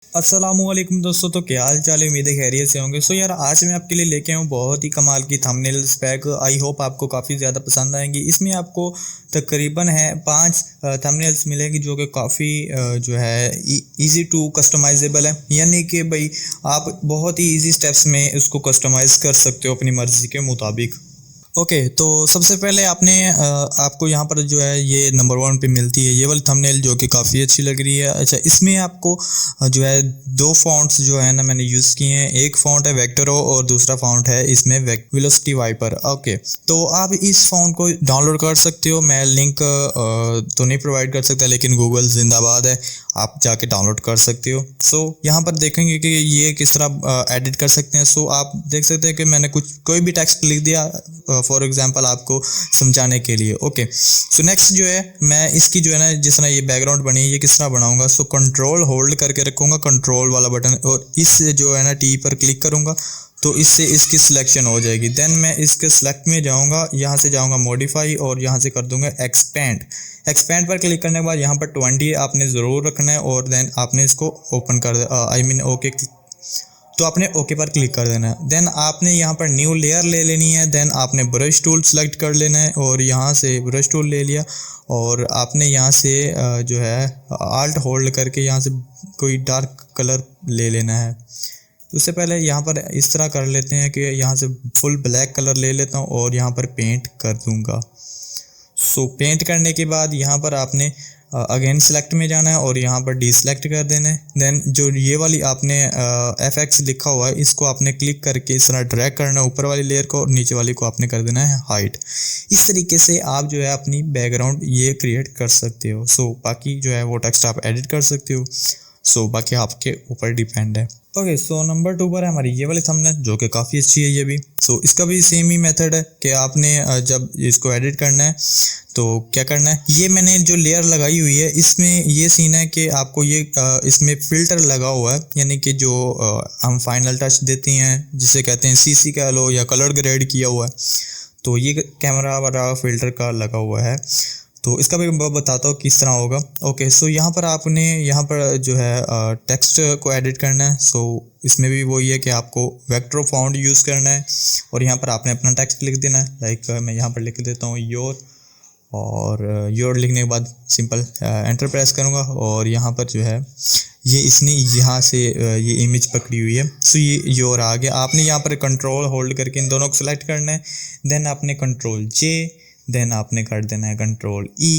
अस्सलामुअलैकुम दोस्तों, तो क्या हाल चाल है। उम्मीद है खैरियत से होंगे। सो यार, आज मैं आपके लिए लेके आया हूँ बहुत ही कमाल की थंबनेल्स पैक। आई होप आपको काफ़ी ज़्यादा पसंद आएंगी। इसमें आपको तकरीबन है 5 थंबनेल्स मिलेंगी जो कि काफ़ी जो है इजी टू कस्टमाइजेबल है, यानी कि भाई आप बहुत ही इजी स्टेप्स में इसको कस्टमाइज़ कर सकते हो अपनी मर्ज़ी के मुताबिक। ओके, तो सबसे पहले आपको यहाँ पर जो है ये नंबर 1 पे मिलती है ये वाली थंबनेल, जो कि काफ़ी अच्छी लग रही है। अच्छा, इसमें आपको जो है 2 फ़ॉन्ट्स जो है ना मैंने यूज़ किए हैं। एक फ़ॉन्ट है वेक्टरो और दूसरा फ़ॉन्ट है इसमें वेलोसिटी वाइपर। ओके, तो आप इस फ़ॉन्ट को डाउनलोड कर सकते हो। मैं लिंक तो नहीं प्रोवाइड कर सकता, लेकिन गूगल जिंदाबाद है, आप जाके डाउनलोड कर सकते हो। सो यहाँ पर देखेंगे कि ये किस तरह एडिट कर सकते हैं। सो आप देख सकते हैं कि मैंने कोई भी टेक्स्ट लिख दिया फॉर एग्जांपल आपको समझाने के लिए। ओके, सो नेक्स्ट जो है मैं इसकी जो है ना, जिस तरह ये बैकग्राउंड बनी है ये किस तरह बनाऊंगा। सो कंट्रोल होल्ड करके रखूंगा, कंट्रोल वाला बटन, और इस जो है ना टी पर क्लिक करूंगा तो इससे इसकी सिलेक्शन हो जाएगी। देन मैं इसके सिलेक्ट में जाऊंगा, यहाँ से जाऊंगा मॉडिफाई और यहाँ से कर दूंगा एक्सपेंड। एक्सपेंड पर क्लिक करने के बाद यहाँ पर 20 आपने ज़रूर रखना है और देन आपने इसको ओपन कर ओके, तो आपने ओके पर क्लिक कर देना है। देन आपने यहाँ पर न्यू लेयर ले लेनी है। देन आपने ब्रश टूल सेलेक्ट कर लेना है और यहाँ से ब्रश टूल ले लिया और आपने यहाँ से जो है आल्ट होल्ड करके यहाँ से कोई डार्क कलर ले लेना है। उससे पहले यहाँ पर इस तरह कर लेते हैं कि यहाँ से फुल ब्लैक कलर ले लेता हूँ और यहाँ पर पेंट कर दूँगा। सो पेंट करने के बाद यहाँ पर आपने अगेन सेलेक्ट में जाना है और यहाँ पर डीसेलेक्ट कर देना है। देन जो ये वाली आपने FX लिखा हुआ है इसको आपने क्लिक करके इस तरह ड्रैग करना है ऊपर वाली लेयर को, और नीचे वाली को आपने कर देना है हाइड। इस तरीके से आप जो है अपनी बैकग्राउंड ये क्रिएट कर सकते हो। सो बाकी जो है वो टेक्स्ट आप एडिट कर सकते हो। सो बाकी आपके ऊपर डिपेंड है। ओके, सो नंबर 2 पर है हमारी ये वाली थंबनेल, जो कि काफ़ी अच्छी है ये भी। सो इसका भी सेम ही मेथड है कि आपने जब इसको एडिट करना है तो क्या करना है। ये मैंने जो लेयर लगाई हुई है इसमें ये सीन है कि आपको ये इसमें फ़िल्टर लगा हुआ है, यानी कि जो हम फाइनल टच देते हैं जिसे कहते हैं CC कह लो या कलर ग्रेड किया हुआ है, तो ये कैमरा वाला फ़िल्टर का लगा हुआ है। तो इसका भी मैं बताता हूँ किस तरह होगा। ओके, सो यहाँ पर आपने यहाँ पर जो है टेक्स्ट को एडिट करना है। सो इसमें भी वही है कि आपको वेक्टर फॉन्ट यूज़ करना है और यहाँ पर आपने अपना टेक्स्ट लिख देना है। लाइक मैं यहाँ पर लिख देता हूँ योर, और योर लिखने के बाद सिंपल एंटर प्रेस करूँगा और यहाँ पर जो है ये इसने यहाँ से ये इमेज पकड़ी हुई है। सो ये योर आ गया। आपने यहाँ पर कंट्रोल होल्ड करके इन दोनों को सिलेक्ट करना है। देन आपने कंट्रोल J, देन आपने कर देना है कंट्रोल E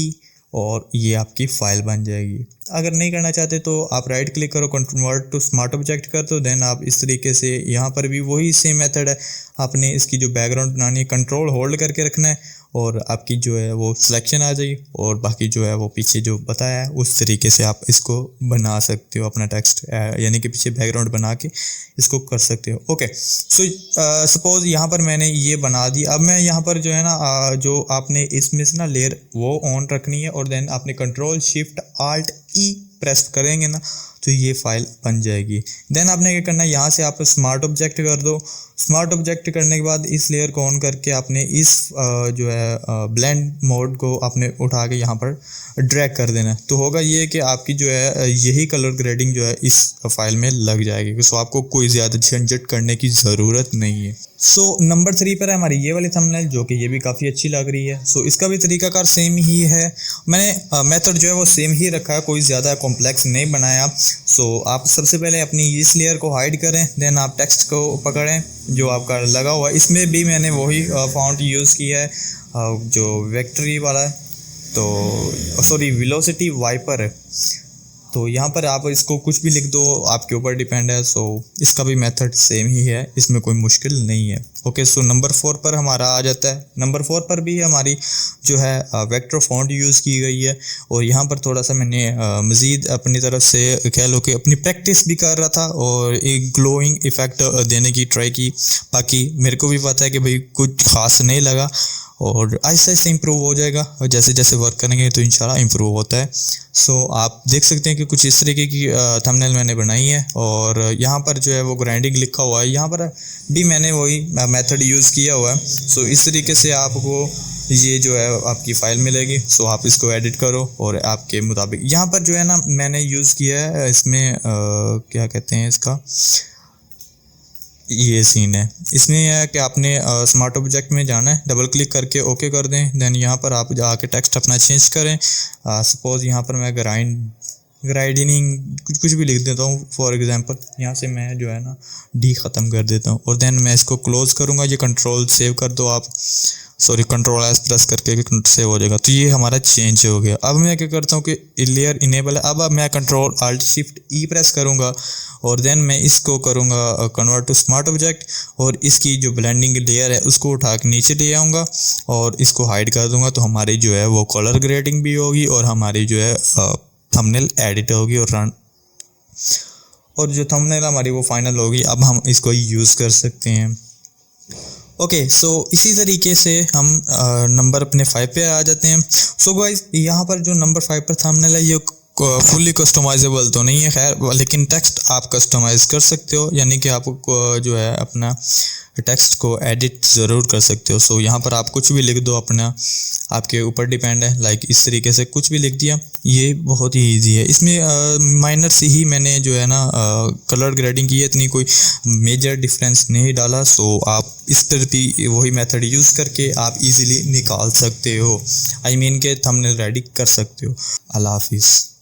और ये आपकी फ़ाइल बन जाएगी। अगर नहीं करना चाहते तो आप राइट क्लिक करो, कन्वर्ट टू स्मार्ट ऑब्जेक्ट कर दो। देन आप इस तरीके से यहाँ पर भी वही सेम मेथड है। आपने इसकी जो बैकग्राउंड बनानी है कंट्रोल होल्ड करके रखना है और आपकी जो है वो सिलेक्शन आ जाएगी और बाकी जो है वो पीछे जो बताया है उस तरीके से आप इसको बना सकते हो अपना टेक्स्ट, यानी कि पीछे बैकग्राउंड बना के इसको कर सकते हो। ओके, सो सपोज़ यहाँ पर मैंने ये बना दी। अब मैं यहाँ पर जो है ना जो आपने इसमें से ना लेयर वो ऑन रखनी है और देन आपने control shift alt E press करेंगे ना तो ये फाइल बन जाएगी। देन आपने क्या करना है, यहाँ से आप स्मार्ट ऑब्जेक्ट कर दो। स्मार्ट ऑब्जेक्ट करने के बाद इस लेयर को ऑन करके आपने इस जो है ब्लेंड मोड को आपने उठा के यहाँ पर ड्रैग कर देना है। तो होगा ये कि आपकी जो है यही कलर ग्रेडिंग जो है इस फाइल में लग जाएगी। सो आपको कोई ज़्यादा झंझट करने की ज़रूरत नहीं है। सो नंबर 3 पर है हमारी ये वाली थंबनेल, जो कि ये भी काफ़ी अच्छी लग रही है। सो इसका भी तरीकाकार सेम ही है। मैंने मेथड जो है वो सेम ही रखा है, कोई ज़्यादा कॉम्प्लेक्स नहीं बनाया। सो आप सबसे पहले अपनी इस लेयर को हाइड करें। देन आप टेक्स्ट को पकड़ें जो आपका लगा हुआ है। इसमें भी मैंने वही फॉन्ट यूज़ किया है जो वेक्टरी वाला है, तो सॉरी वेलोसिटी वाइपर है। तो यहाँ पर आप इसको कुछ भी लिख दो, आपके ऊपर डिपेंड है। सो इसका भी मेथड सेम ही है, इसमें कोई मुश्किल नहीं है। ओके, सो नंबर 4 पर हमारा आ जाता है। नंबर 4 पर भी हमारी जो है वेक्टर फॉन्ट यूज़ की गई है और यहाँ पर थोड़ा सा मैंने मज़ीद अपनी तरफ से कह लो कि अपनी प्रैक्टिस भी कर रहा था और एक ग्लोइंग इफ़ेक्ट देने की ट्राई की। बाकी मेरे को भी पता है कि भाई कुछ ख़ास नहीं लगा और आहिस्ता आहिस्ता इम्प्रूव हो जाएगा और जैसे जैसे वर्क करेंगे तो इंशाल्लाह इम्प्रूव होता है। सो आप देख सकते हैं कि कुछ इस तरीके की थंबनेल मैंने बनाई है और यहाँ पर जो है वो ग्राइंडिंग लिखा हुआ है, यहाँ पर भी मैंने वही मेथड यूज़ किया हुआ है। सो इस तरीके से आपको ये जो है आपकी फ़ाइल मिलेगी। सो आप इसको एडिट करो और आपके मुताबिक यहाँ पर जो है ना मैंने यूज़ किया है इसमें क्या कहते हैं इसका, ये सीन है। इसमें यह है कि आपने स्मार्ट ऑब्जेक्ट में जाना है, डबल क्लिक करके ओके कर दें। देन यहाँ पर आप जाके टेक्स्ट अपना चेंज करें। सपोज़ यहाँ पर मैं ग्राइडनिंग कुछ भी लिख देता हूँ फॉर एग्जांपल। यहाँ से मैं जो है ना डी ख़त्म कर देता हूँ और देन मैं इसको क्लोज़ करूँगा। ये कंट्रोल सेव कर दो आप, सॉरी कंट्रोल एस प्रेस करके भी सेव हो जाएगा। तो ये हमारा चेंज हो गया। अब मैं क्या करता हूँ कि लेयर इनेबल है। अब मैं कंट्रोल अल्ट शिफ्ट ई प्रेस करूँगा और देन मैं इसको करूँगा कन्वर्ट टू स्मार्ट ऑब्जेक्ट और इसकी जो ब्लेंडिंग लेयर है उसको उठा के नीचे ले आऊँगा और इसको हाइड कर दूँगा। तो हमारी जो है वो कलर ग्रेडिंग भी होगी और हमारी जो है थंबनेल एडिट होगी और जो थंबनेल हमारी वो फाइनल होगी। अब हम इसको यूज़ कर सकते हैं। ओके सो इसी तरीके से हम नंबर अपने 5 पे आ जाते हैं। सो गाइस यहाँ पर जो नंबर 5 पर थंबनेल है ये फुली कस्टमाइजेबल तो नहीं है खैर, लेकिन टेक्स्ट आप कस्टमाइज़ कर सकते हो, यानी कि आप जो है अपना टेक्स्ट को एडिट ज़रूर कर सकते हो। सो यहाँ पर आप कुछ भी लिख दो अपना, आपके ऊपर डिपेंड है। लाइक इस तरीके से कुछ भी लिख दिया, ये बहुत ही इजी है। इसमें माइनर से ही मैंने जो है ना कलर ग्रेडिंग की है, इतनी कोई मेजर डिफरेंस नहीं डाला। सो आप इस तरह भी वही मेथड यूज़ करके आप इजीली निकाल सकते हो, आई मीन के थंबनेल रेडी कर सकते हो। अल्लाह हाफिज़।